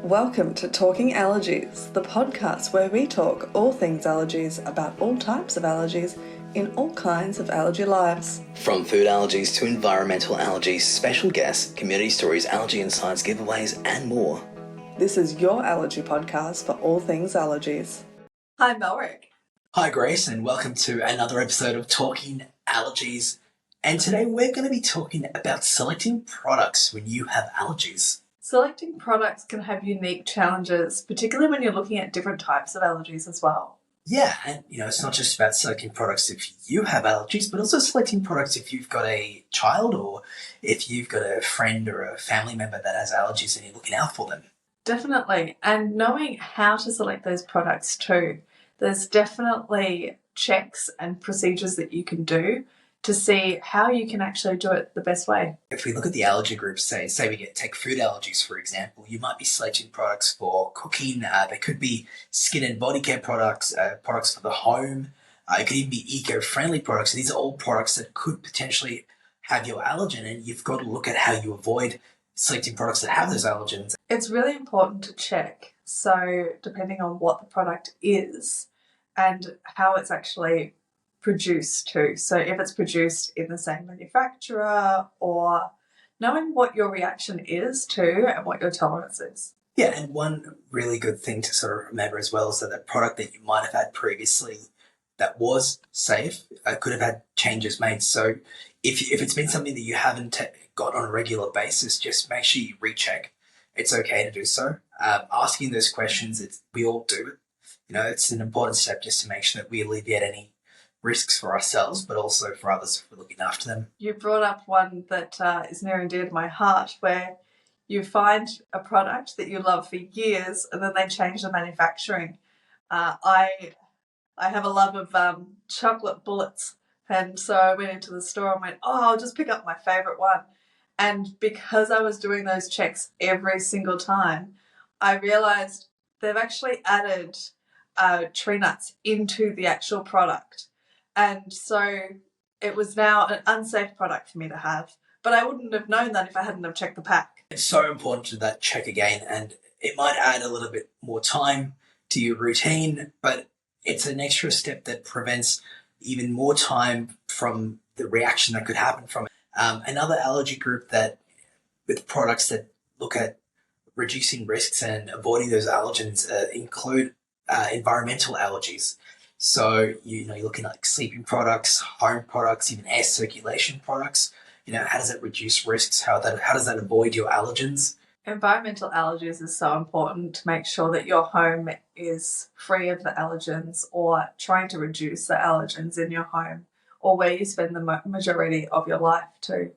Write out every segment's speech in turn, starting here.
Welcome to Talking Allergies, the podcast where we talk all things allergies about all types of allergies in all kinds of allergy lives. From food allergies to environmental allergies, special guests, community stories, allergy and science giveaways, and more. This is your allergy podcast for all things allergies. Hi, Melrick. Hi, Grace, and welcome to another episode of Talking Allergies. And today we're going to be talking about selecting products when you have allergies. Selecting products can have unique challenges, particularly when you're looking at different types of allergies as well. Yeah, and it's not just about selecting products if you have allergies, but also selecting products if you've got a child or if you've got a friend or a family member that has allergies and you're looking out for them. Definitely. And knowing how to select those products too. There's definitely checks and procedures that you can do to see how you can actually do it the best way. If we look at the allergy groups, say take food allergies, for example, you might be selecting products for cooking. There could be skin and body care products, products for the home. It could even be eco-friendly products. These are all products that could potentially have your allergen, and you've got to look at how you avoid selecting products that have those allergens. It's really important to check. So depending on what the product is and how it's actually produced too. So if it's produced in the same manufacturer, or knowing what your reaction is to and what your tolerance is. Yeah, and one really good thing to sort of remember as well is that the product that you might have had previously that was safe could have had changes made. So if it's been something that you haven't got on a regular basis, just make sure you recheck. It's okay to do so. Asking those questions, we all do it. It's an important step just to make sure that we alleviate any risks for ourselves, but also for others if we're looking after them. You brought up one that is near and dear to my heart, where you find a product that you love for years and then they change the manufacturing. I have a love of chocolate bullets, and so I went into the store and went, I'll just pick up my favourite one. And because I was doing those checks every single time, I realised they've actually added tree nuts into the actual product. And so it was now an unsafe product for me to have. But I wouldn't have known that if I hadn't have checked the pack. It's so important to do that check again, and it might add a little bit more time to your routine, but it's an extra step that prevents even more time from the reaction that could happen from it. Another allergy group that with products that look at reducing risks and avoiding those allergens include environmental allergies. So, you're looking at like sleeping products, home products, even air circulation products. How does that reduce risks? How does that avoid your allergens? Environmental allergies is so important to make sure that your home is free of the allergens, or trying to reduce the allergens in your home, or where you spend the majority of your life too.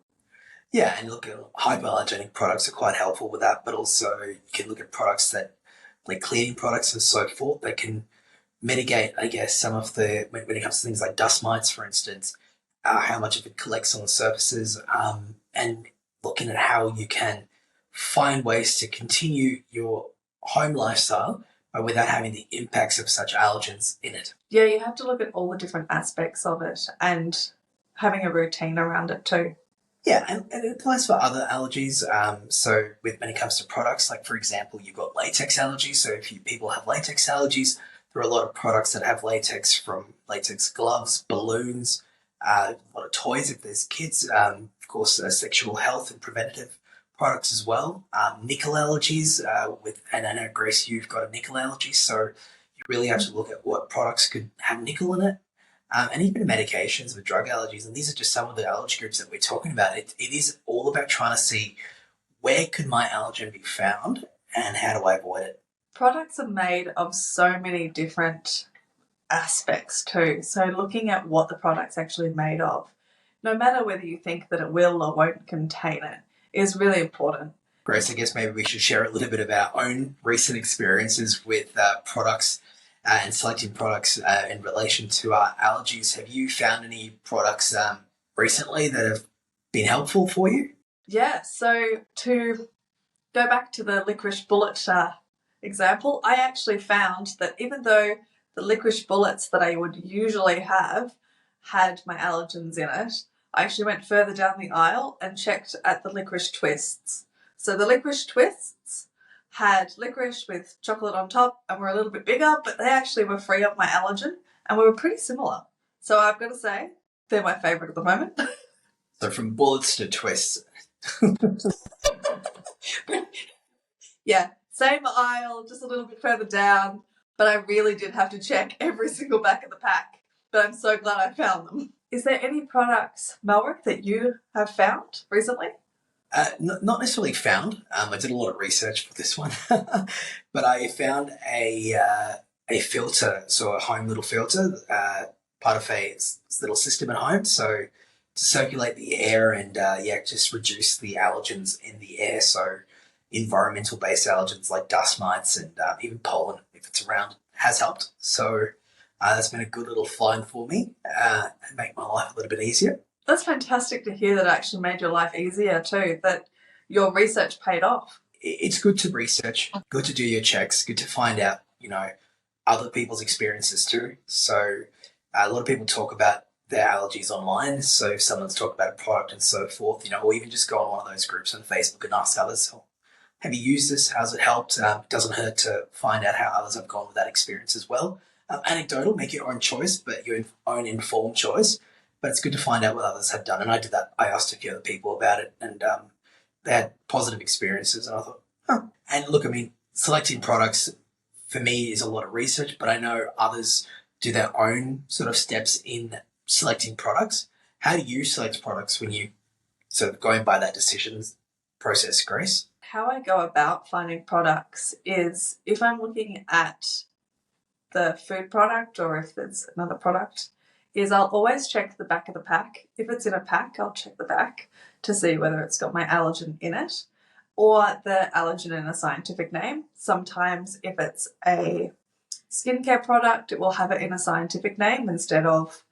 Yeah, and look at hypoallergenic products are quite helpful with that, but also you can look at products that, like cleaning products and so forth, that can mitigate, I guess, some of the, when it comes to things like dust mites, for instance, how much of it collects on the surfaces, and looking at how you can find ways to continue your home lifestyle without having the impacts of such allergens in it. Yeah, you have to look at all the different aspects of it and having a routine around it too. Yeah, and it applies for other allergies. So when it comes to products, like for example, you've got latex allergies. So if people have latex allergies, there are a lot of products that have latex, from latex gloves, balloons, a lot of toys if there's kids, of course, sexual health and preventative products as well. Nickel allergies, and I know, Grace, you've got a nickel allergy, so you really have to look at what products could have nickel in it. And even medications with drug allergies, and these are just some of the allergy groups that we're talking about. It is all about trying to see where could my allergen be found and how do I avoid it. Products are made of so many different aspects too. So looking at what the product's actually made of, no matter whether you think that it will or won't contain it, is really important. Grace, I guess maybe we should share a little bit of our own recent experiences with products and selecting products in relation to our allergies. Have you found any products recently that have been helpful for you? Yeah, so to go back to the licorice bullet example, I actually found that even though the licorice bullets that I would usually have had my allergens in it, I actually went further down the aisle and checked at the licorice twists. So the licorice twists, had licorice with chocolate on top and were a little bit bigger, but they actually were free of my allergen and we were pretty similar. So I've got to say, they're my favourite at the moment. So from bullets to twists. Yeah, same aisle, just a little bit further down, but I really did have to check every single back of the pack. But I'm so glad I found them. Is there any products, Melrick, that you have found recently? Not necessarily found. I did a lot of research for this one, but I found a filter, so a home little filter, part of a little system at home. So to circulate the air and just reduce the allergens in the air. So environmental based allergens like dust mites and even pollen, if it's around, has helped. So that's been a good little find for me and make my life a little bit easier. That's fantastic to hear that actually made your life easier too, that your research paid off. It's good to research, good to do your checks, good to find out, other people's experiences too. So a lot of people talk about their allergies online. So if someone's talked about a product and so forth, or even just go on one of those groups on Facebook and ask others, oh, have you used this? How's it helped? It doesn't hurt to find out how others have gone with that experience as well. Anecdotal, make your own choice, but your own informed choice. But it's good to find out what others have done. And I did that. I asked a few other people about it and they had positive experiences. And I thought, huh. And look, selecting products for me is a lot of research, but I know others do their own sort of steps in selecting products. How do you select products when you sort of going by that decision process, Grace? How I go about finding products is if I'm looking at the food product or if it's another product, is I'll always check the back of the pack. If it's in a pack, I'll check the back to see whether it's got my allergen in it or the allergen in a scientific name. Sometimes if it's a skincare product, it will have it in a scientific name instead of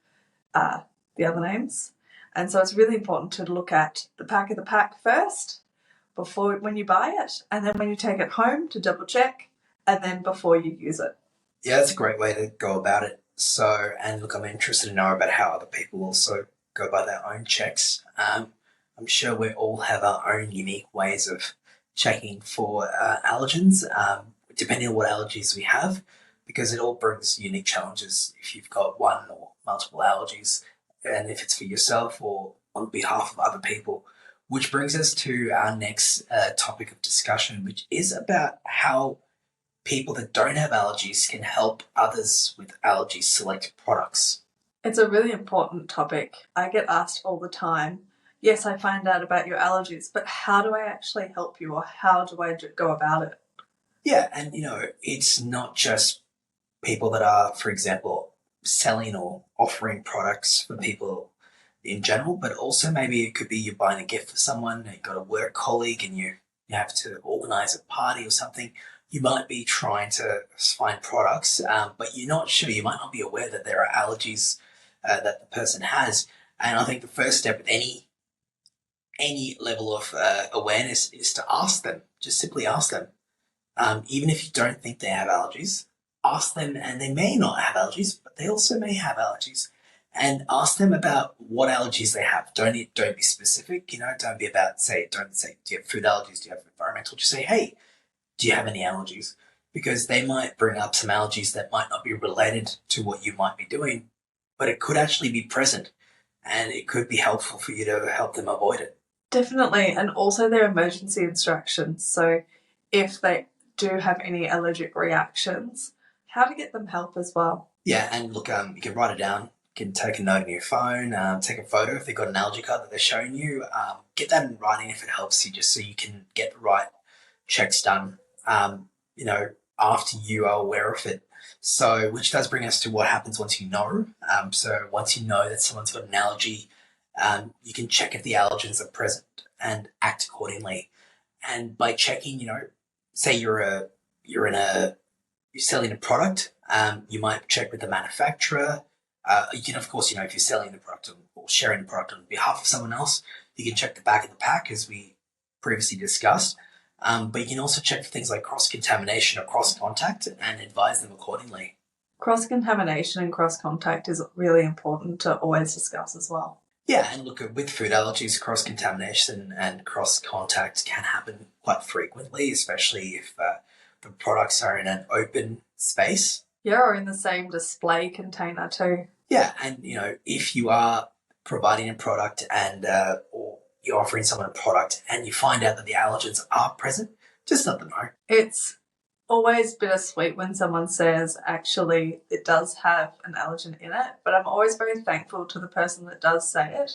the other names. And so it's really important to look at the back of the pack first before when you buy it, and then when you take it home to double check, and then before you use it. Yeah, that's a great way to go about it. So, and look, I'm interested to know about how other people also go by their own checks. I'm sure we all have our own unique ways of checking for allergens, depending on what allergies we have, because it all brings unique challenges if you've got one or multiple allergies, and if it's for yourself or on behalf of other people. Which brings us to our next topic of discussion, which is about how people that don't have allergies can help others with allergies select products. It's a really important topic. I get asked all the time, yes, I find out about your allergies, but how do I actually help you or how do I go about it? Yeah, and it's not just people that are, for example, selling or offering products for people in general, but also maybe it could be you're buying a gift for someone, you've got a work colleague and you have to organize a party or something. You might be trying to find products, but you're not sure. You might not be aware that there are allergies that the person has. And I think the first step with any level of awareness is to ask them. Just simply ask them. Even if you don't think they have allergies, ask them, and they may not have allergies, but they also may have allergies. And ask them about what allergies they have. Don't be specific. Don't be about don't say do you have food allergies? Do you have environmental? Just say, hey, do you have any allergies? Because they might bring up some allergies that might not be related to what you might be doing, but it could actually be present, and it could be helpful for you to help them avoid it. Definitely, and also their emergency instructions. So if they do have any allergic reactions, how to get them help as well. Yeah, and look, you can write it down. You can take a note on your phone, take a photo if they've got an allergy card that they're showing you. Get that in writing if it helps you, just so you can get the right checks done, after you are aware of it. So, which does bring us to what happens once you know. So once you know that someone's got an allergy, you can check if the allergens are present and act accordingly. And by checking, say you're selling a product, you might check with the manufacturer. You can, of course, if you're selling the product or sharing the product on behalf of someone else, you can check the back of the pack as we previously discussed. But you can also check for things like cross-contamination or cross-contact and advise them accordingly. Cross-contamination and cross-contact is really important to always discuss as well. Yeah, and look, with food allergies, cross contamination and cross contact can happen quite frequently, especially if the products are in an open space. Yeah, or in the same display container too. Yeah, and if you are providing a product and or you're offering someone a product and you find out that the allergens are present, just let them know. It's always bittersweet when someone says, actually, it does have an allergen in it, but I'm always very thankful to the person that does say it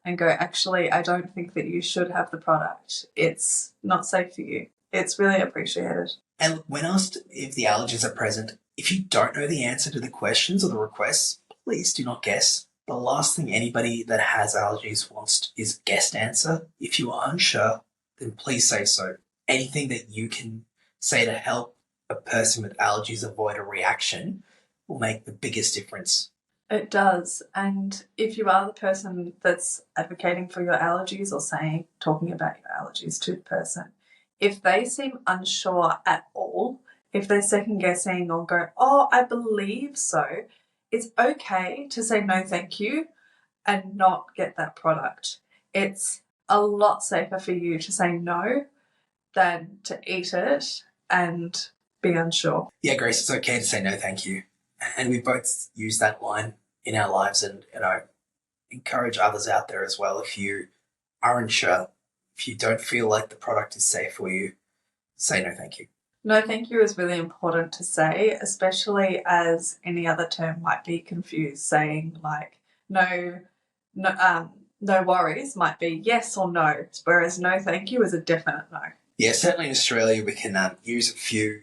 and go, actually, I don't think that you should have the product. It's not safe for you. It's really appreciated. And look, when asked if the allergens are present, if you don't know the answer to the questions or the requests, please do not guess. The last thing anybody that has allergies wants is guessed answer. If you are unsure, then please say so. Anything that you can say to help a person with allergies avoid a reaction will make the biggest difference. It does. And if you are the person that's advocating for your allergies or talking about your allergies to the person, if they seem unsure at all, if they're second guessing or go, oh, I believe so, it's okay to say no, thank you, and not get that product. It's a lot safer for you to say no than to eat it and be unsure. Yeah, Grace, it's okay to say no, thank you. And we both use that line in our lives and, encourage others out there as well. If you are unsure, if you don't feel like the product is safe for you, say no, thank you. No, thank you is really important to say, especially as any other term might be confused, saying like no, no worries might be yes or no, whereas no thank you is a definite no. Yeah, certainly in Australia we can use a few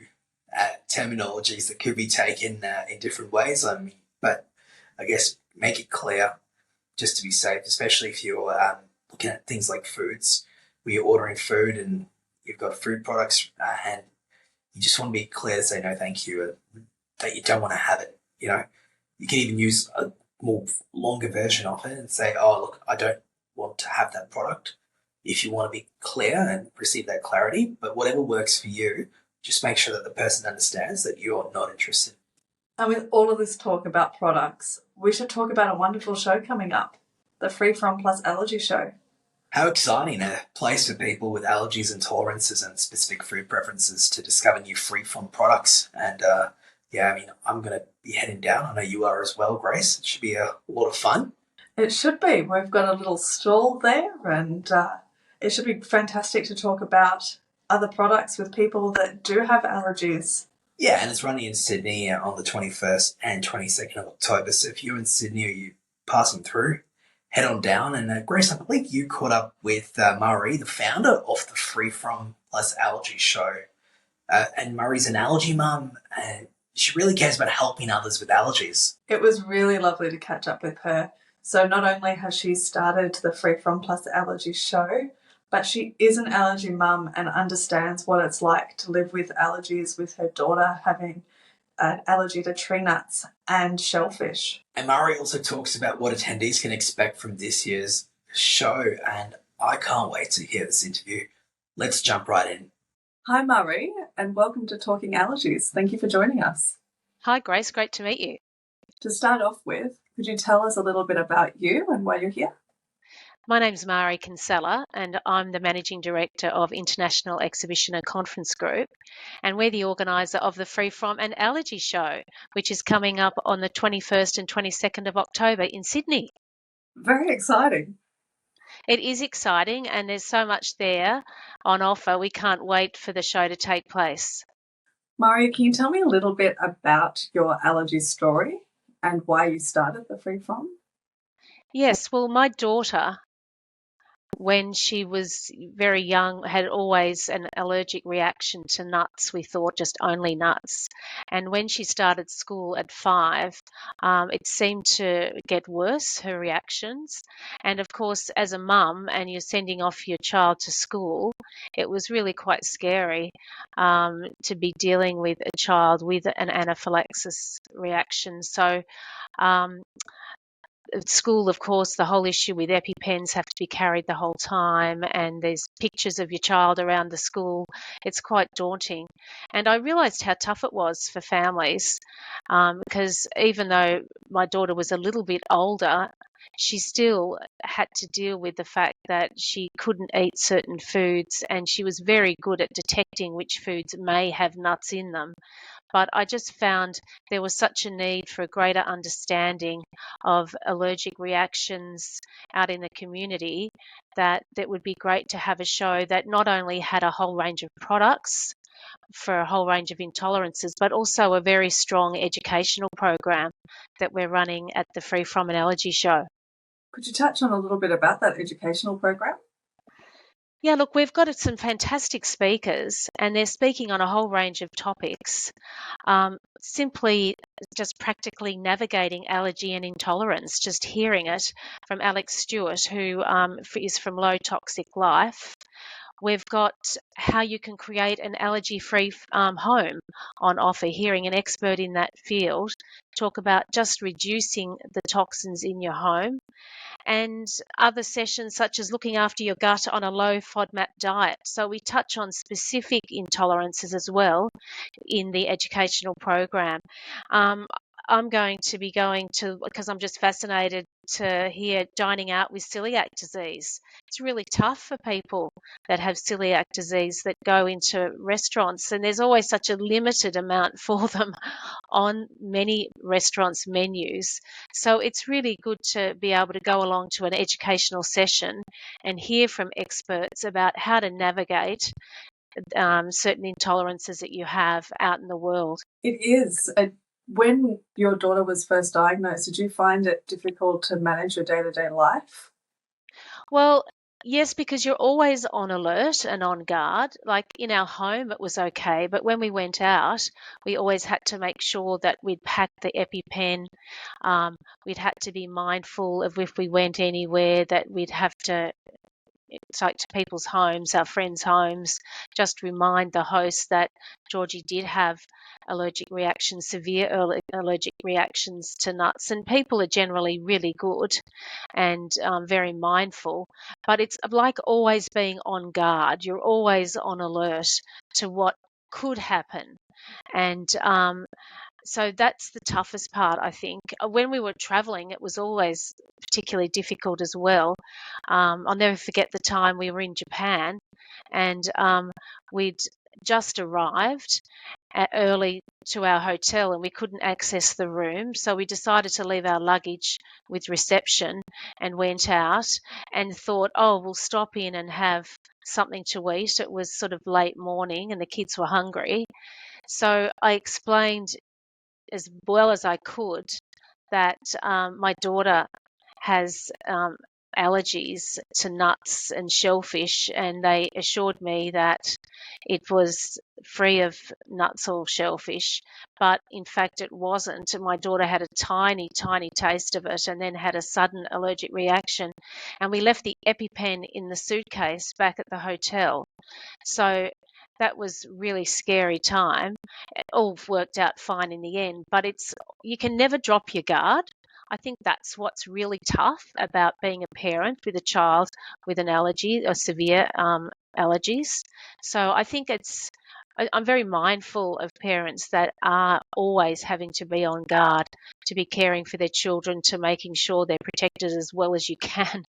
terminologies that could be taken in different ways. But I guess make it clear just to be safe, especially if you're looking at things like foods, where you're ordering food and you've got food products and you just want to be clear to say no, thank you, that you don't want to have it. You can even use a more longer version of it and say, oh, look, I don't want to have that product. If you want to be clear and receive that clarity, but whatever works for you, just make sure that the person understands that you're not interested. And with all of this talk about products, we should talk about a wonderful show coming up, the Free From Plus Allergy Show. How exciting, a place for people with allergies, intolerances and specific food preferences to discover new free from products. And I'm going to be heading down. I know you are as well, Grace. It should be a lot of fun. It should be. We've got a little stall there and it should be fantastic to talk about other products with people that do have allergies. Yeah, and it's running in Sydney on the 21st and 22nd of October. So if you're in Sydney or you're passing through, head on down. And Grace, I believe you caught up with Marie, the founder of the Free From Plus Allergy Show. And Marie's an allergy mum, and she really cares about helping others with allergies. It was really lovely to catch up with her. So not only has she started the Free From Plus Allergy Show, but she is an allergy mum and understands what it's like to live with allergies, with her daughter having an allergy to tree nuts and shellfish. And Marie also talks about what attendees can expect from this year's show, and I can't wait to hear this interview. Let's jump right in. Hi, Marie, and welcome to Talking Allergies. Thank you for joining us. Hi, Grace. Great to meet you. To start off with, could you tell us a little bit about you and why you're here? My name's Marie Kinsella, and I'm the Managing Director of International Exhibition and Conference Group, and we're the organiser of the Free From and Allergy Show, which is coming up on the 21st and 22nd of October in Sydney. Very exciting. It is exciting, and there's so much there on offer. We can't wait for the show to take place. Marie, can you tell me a little bit about your allergy story and why you started the Free From? Yes, well, my daughter, when she was very young, had always an allergic reaction to nuts. We thought just only nuts. And when she started school at 5, it seemed to get worse, her reactions. And of course, as a mum and you're sending off your child to school, it was really quite scary to be dealing with a child with an anaphylaxis reaction. So At school, of course, the whole issue with EpiPens have to be carried the whole time, and there's pictures of your child around the school. It's quite daunting. And I realised how tough it was for families, because even though my daughter was a little bit older, she still had to deal with the fact that she couldn't eat certain foods, and she was very good at detecting which foods may have nuts in them. But I just found there was such a need for a greater understanding of allergic reactions out in the community that it would be great to have a show that not only had a whole range of products for a whole range of intolerances, but also a very strong educational program that we're running at the From Allergy Show. Could you touch on a little bit about that educational program? Yeah, look, we've got some fantastic speakers, and they're speaking on a whole range of topics. Simply just practically navigating allergy and intolerance, just hearing it from Alex Stewart, who is from Low Toxic Life. We've got how you can create an allergy-free home on offer, hearing an expert in that field talk about just reducing the toxins in your home, and other sessions such as looking after your gut on a low FODMAP diet. So we touch on specific intolerances as well in the educational program. I'm going to be going to, because I'm just fascinated to hear dining out with celiac disease. It's really tough for people that have celiac disease that go into restaurants, and there's always such a limited amount for them on many restaurants' menus. So it's really good to be able to go along to an educational session and hear from experts about how to navigate certain intolerances that you have out in the world. It is. When your daughter was first diagnosed, did you find it difficult to manage your day-to-day life? Well, yes, because you're always on alert and on guard. Like in our home, it was okay, but when we went out, we always had to make sure that we'd packed the EpiPen. We'd had to be mindful of if we went anywhere that we'd have to, it's like to people's homes, our friends' homes, just remind the host that Georgie did have allergic reactions, severe allergic reactions to nuts. And people are generally really good and very mindful, but it's like always being on guard. You're always on alert to what could happen. And so that's the toughest part, I think. When we were traveling, it was always particularly difficult as well. I'll never forget the time we were in Japan, and we'd just arrived early to our hotel and we couldn't access the room. So we decided to leave our luggage with reception and went out and thought, oh, we'll stop in and have something to eat. It was sort of late morning and the kids were hungry. So I explained as well as I could that my daughter has allergies to nuts and shellfish, and they assured me that it was free of nuts or shellfish, but in fact it wasn't. And my daughter had a tiny, tiny taste of it and then had a sudden allergic reaction. And we left the EpiPen in the suitcase back at the hotel. So that was really scary time. It all worked out fine in the end, but you can never drop your guard. I think that's what's really tough about being a parent with a child with an allergy or severe allergies. So I think I'm very mindful of parents that are always having to be on guard, to be caring for their children, to making sure they're protected as well as you can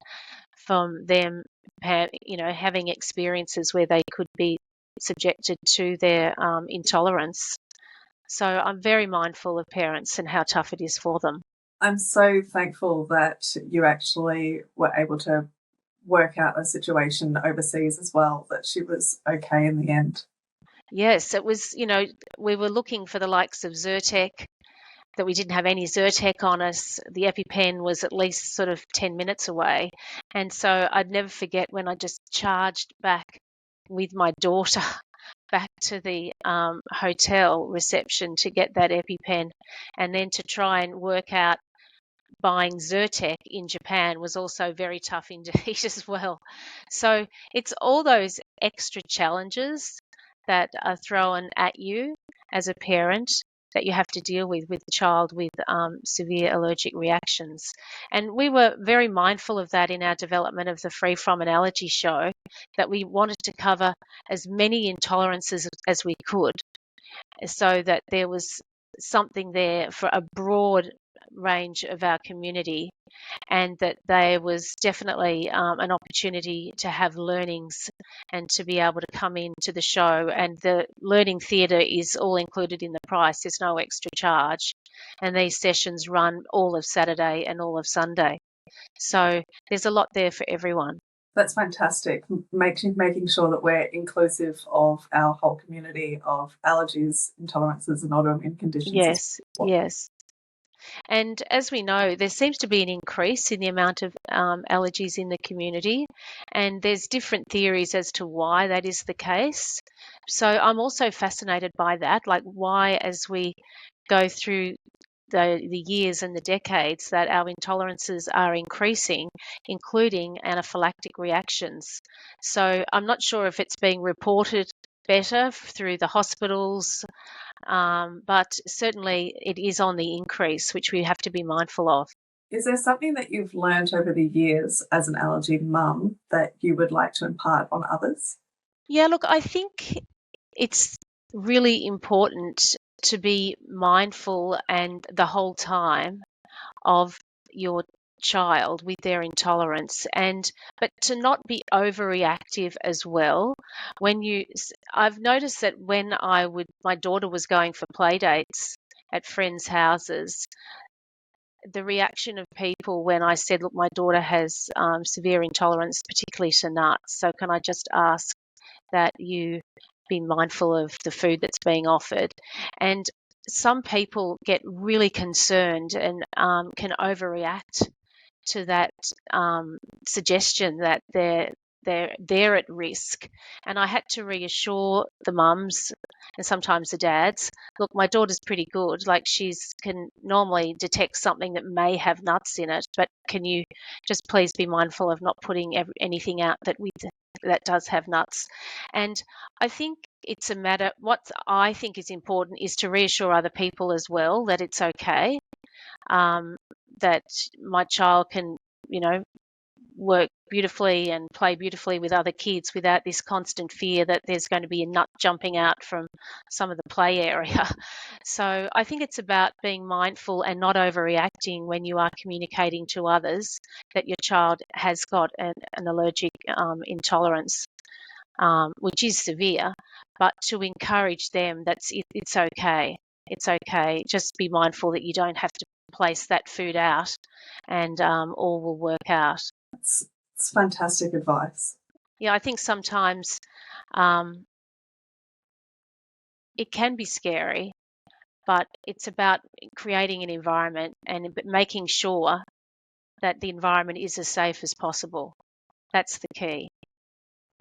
from them, having experiences where they could be subjected to their intolerance. So I'm very mindful of parents and how tough it is for them. I'm so thankful that you actually were able to work out a situation overseas as well, that she was okay in the end. Yes, it was, we were looking for the likes of Zyrtec, that we didn't have any Zyrtec on us. The EpiPen was at least sort of 10 minutes away. And so I'd never forget when I just charged back with my daughter back to the hotel reception to get that EpiPen, and then to try and work out buying Zyrtec in Japan was also very tough indeed as well. So it's all those extra challenges that are thrown at you as a parent that you have to deal with the child with severe allergic reactions. And we were very mindful of that in our development of the From Allergy Show, that we wanted to cover as many intolerances as we could, so that there was something there for a broad range of our community, and that there was definitely an opportunity to have learnings and to be able to come into the show. And the learning theatre is all included in the price. There's no extra charge. And these sessions run all of Saturday and all of Sunday. So there's a lot there for everyone. That's fantastic. Making sure that we're inclusive of our whole community of allergies, intolerances, and autoimmune conditions. Yes, yes. And as we know, there seems to be an increase in the amount of allergies in the community, and there's different theories as to why that is the case. So I'm also fascinated by that, like why, as we go through the years and the decades, that our intolerances are increasing, including anaphylactic reactions. So I'm not sure if it's being reported better through the hospitals, but certainly it is on the increase, which we have to be mindful of. Is there something that you've learned over the years as an allergy mum that you would like to impart on others? Yeah, look, I think it's really important to be mindful and the whole time of your child with their intolerance, but to not be overreactive as well. I've noticed that when my daughter was going for play dates at friends' houses, the reaction of people when I said, look, my daughter has severe intolerance, particularly to nuts, so can I just ask that you be mindful of the food that's being offered? And some people get really concerned and can overreact to that suggestion that they're at risk. And I had to reassure the mums and sometimes the dads, look, my daughter's pretty good. Like, can normally detect something that may have nuts in it, but can you just please be mindful of not putting anything out that does have nuts? And I think it's a matter, what I think is important is to reassure other people as well that it's okay, that my child can, work beautifully and play beautifully with other kids without this constant fear that there's going to be a nut jumping out from some of the play area. So I think it's about being mindful and not overreacting when you are communicating to others that your child has got an allergic intolerance, which is severe, but to encourage them that it's okay. It's okay. Just be mindful that you don't have to place that food out, and all will work out. It's fantastic advice. Yeah, I think sometimes it can be scary, but it's about creating an environment and making sure that the environment is as safe as possible. That's the key.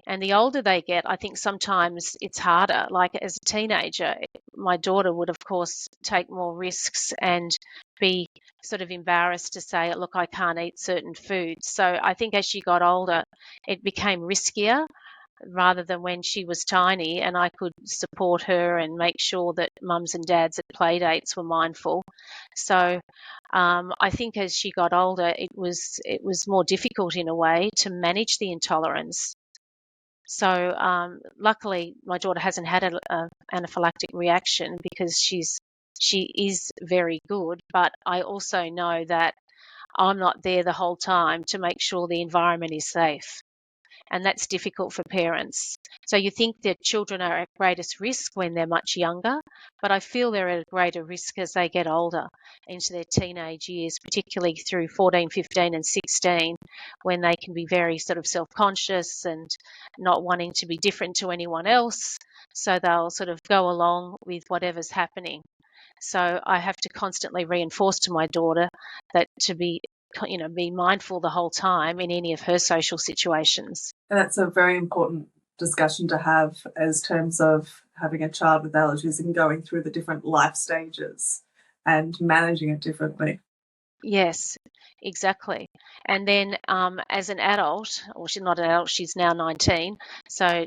And the older they get, I think sometimes it's harder. Like as a teenager, my daughter would, of course, take more risks and be sort of embarrassed to say, look, I can't eat certain foods. So I think as she got older, it became riskier rather than when she was tiny, and I could support her and make sure that mums and dads at play dates were mindful. So I think as she got older, it was more difficult in a way to manage the intolerance. So luckily, my daughter hasn't had an anaphylactic reaction because she is very good. But I also know that I'm not there the whole time to make sure the environment is safe. And that's difficult for parents. So you think that children are at greatest risk when they're much younger, but I feel they're at a greater risk as they get older into their teenage years, particularly through 14, 15 and 16, when they can be very sort of self-conscious and not wanting to be different to anyone else. So they'll sort of go along with whatever's happening. So I have to constantly reinforce to my daughter that to be mindful the whole time in any of her social situations. And that's a very important discussion to have as terms of having a child with allergies and going through the different life stages and managing it differently. Yes, exactly. And then as an adult, or she's not an adult, she's now 19, so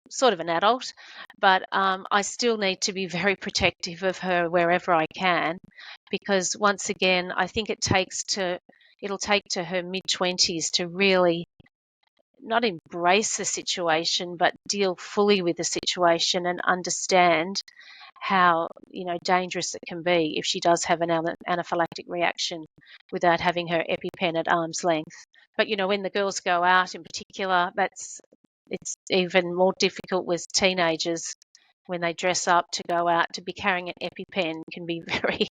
sort of an adult, but I still need to be very protective of her wherever I can, because once again, I think it'll take to her mid-20s to really not embrace the situation, but deal fully with the situation and understand how dangerous it can be if she does have an anaphylactic reaction without having her EpiPen at arm's length. But when the girls go out in particular, it's even more difficult with teenagers when they dress up to go out. To be carrying an EpiPen can be very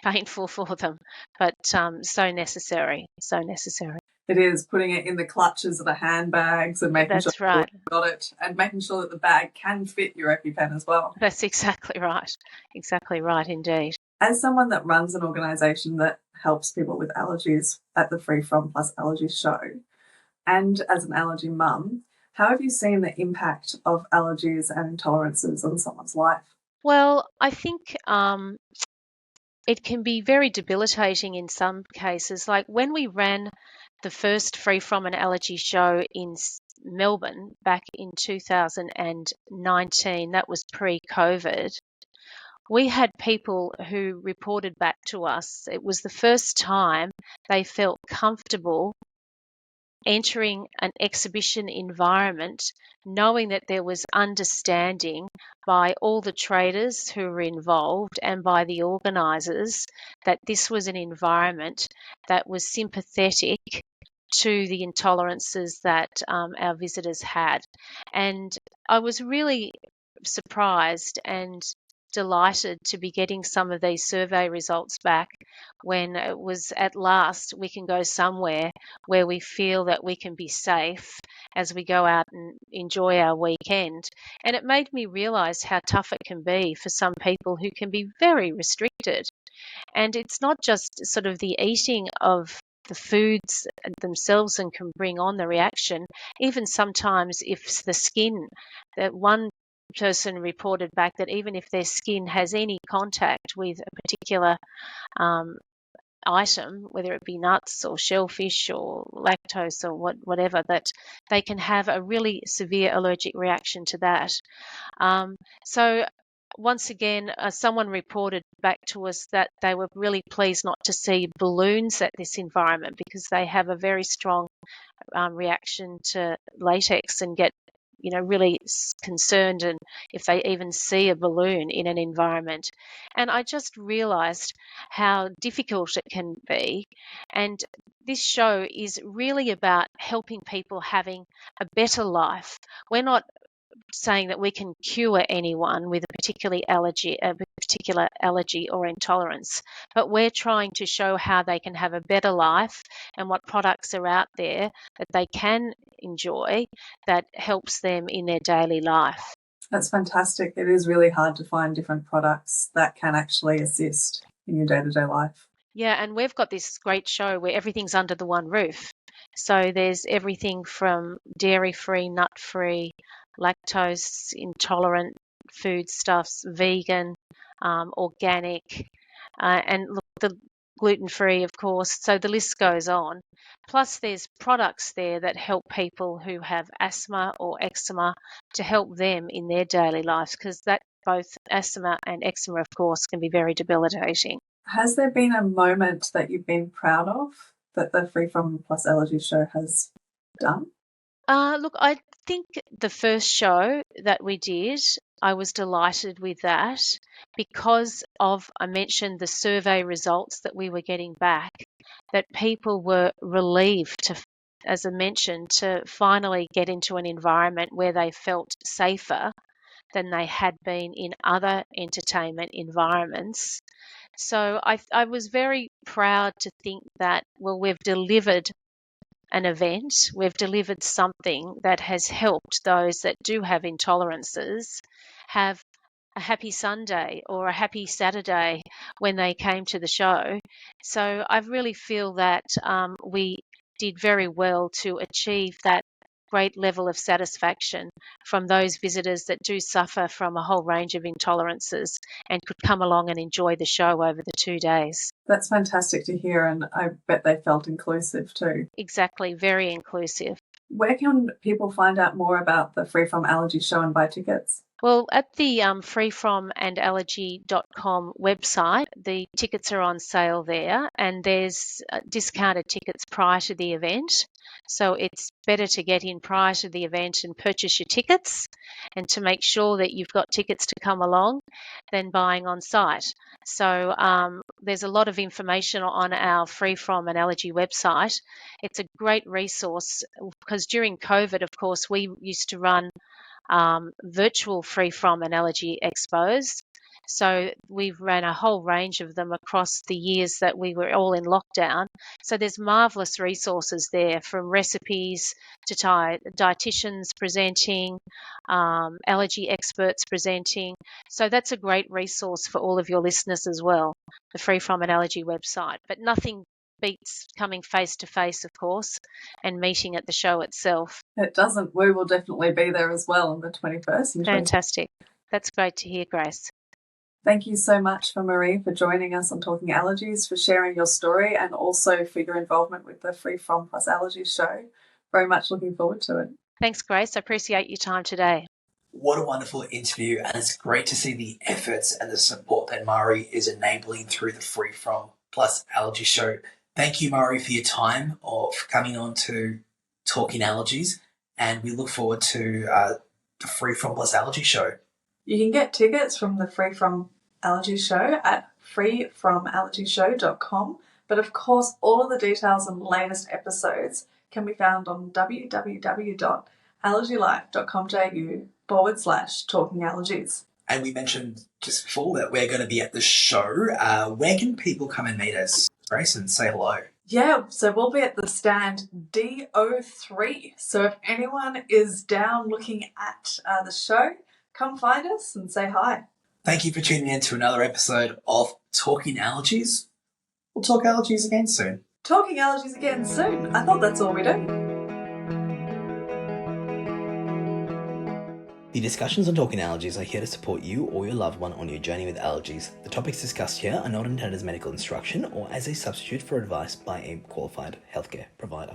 painful for them, but so necessary, so necessary. It is, putting it in the clutches of the handbags and making That's sure right. you've got it, and making sure that the bag can fit your EpiPen as well. That's exactly right. Exactly right indeed. As someone that runs an organisation that helps people with allergies at the Free From Allergy Show, and as an allergy mum, how have you seen the impact of allergies and intolerances on someone's life? Well, I think it can be very debilitating in some cases. Like when we ran the first Free From an Allergy show in Melbourne back in 2019, that was pre-COVID, we had people who reported back to us. It was the first time they felt comfortable entering an exhibition environment, knowing that there was understanding by all the traders who were involved and by the organisers that this was an environment that was sympathetic to the intolerances that our visitors had. And I was really surprised and delighted to be getting some of these survey results back when it was at last we can go somewhere where we feel that we can be safe as we go out and enjoy our weekend. And it made me realise how tough it can be for some people who can be very restricted. And it's not just sort of the eating of the foods themselves and can bring on the reaction. Even sometimes if the skin, that one person reported back that even if their skin has any contact with a particular item, whether it be nuts or shellfish or lactose or whatever, that they can have a really severe allergic reaction to that. So once again, someone reported back to us that they were really pleased not to see balloons at this environment because they have a very strong reaction to latex and get really concerned, and if they even see a balloon in an environment. And I just realized how difficult it can be. And this show is really about helping people having a better life. We're not saying that we can cure anyone with a particular allergy or intolerance, but we're trying to show how they can have a better life and what products are out there that they can enjoy that helps them in their daily life. That's fantastic. It is really hard to find different products that can actually assist in your day-to-day life. Yeah, and we've got this great show where everything's under the one roof. So there's everything from dairy-free, nut-free, lactose intolerant foodstuffs, vegan, organic, and look, the gluten-free, of course. So the list goes on. Plus, there's products there that help people who have asthma or eczema to help them in their daily lives, because that both asthma and eczema, of course, can be very debilitating. Has there been a moment that you've been proud of that the Free From Allergy Show has done? Look, I think the first show that we did, I was delighted with that because of, I mentioned the survey results that we were getting back, that people were relieved to, as I mentioned, to finally get into an environment where they felt safer than they had been in other entertainment environments. So I was very proud to think that, well, we've delivered an event, we've delivered something that has helped those that do have intolerances have a happy Sunday or a happy Saturday when they came to the show. So I really feel that we did very well to achieve that great level of satisfaction from those visitors that do suffer from a whole range of intolerances and could come along and enjoy the show over the 2 days. That's fantastic to hear, and I bet they felt inclusive too. Exactly, very inclusive. Where can people find out more about the Free From Allergy Show and buy tickets? Well, at the freefromandargy.com website, the tickets are on sale there, and there's discounted tickets prior to the event. So it's better to get in prior to the event and purchase your tickets, and to make sure that you've got tickets to come along than buying on site. So there's a lot of information on our Free From an Allergy website. It's a great resource because during COVID, of course, we used to run virtual Free From and Allergy expos. So we've ran a whole range of them across the years that we were all in lockdown. So there's marvellous resources there, from recipes to dietitians presenting, allergy experts presenting. So that's a great resource for all of your listeners as well, the Free From an Allergy website. But nothing beats coming face to face, of course, and meeting at the show itself. It doesn't. We will definitely be there as well on the 21st. Fantastic. That's great to hear, Grace. Thank you so much Marie for joining us on Talking Allergies, for sharing your story, and also for your involvement with the Free From Plus Allergy Show. Very much looking forward to it. Thanks, Grace. I appreciate your time today. What a wonderful interview, and it's great to see the efforts and the support that Marie is enabling through the Free From Plus Allergy Show. Thank you, Marie, for your time of coming on to Talking Allergies, and we look forward to the Free From Plus Allergy Show. You can get tickets from the Free From Allergy Show at freefromallergyshow.com, but of course all of the details and latest episodes can be found on www.allergylife.com.au/talking allergies. And we mentioned just before that we're going to be at the show. Where can people come and meet us, Grace, and say hello? Yeah, so we'll be at the stand D03. So if anyone is down looking at the show, come find us and say hi. Thank you for tuning in to another episode of Talking Allergies. We'll talk allergies again soon. Talking allergies again soon. I thought that's all we do. The discussions on Talking Allergies are here to support you or your loved one on your journey with allergies. The topics discussed here are not intended as medical instruction or as a substitute for advice by a qualified healthcare provider.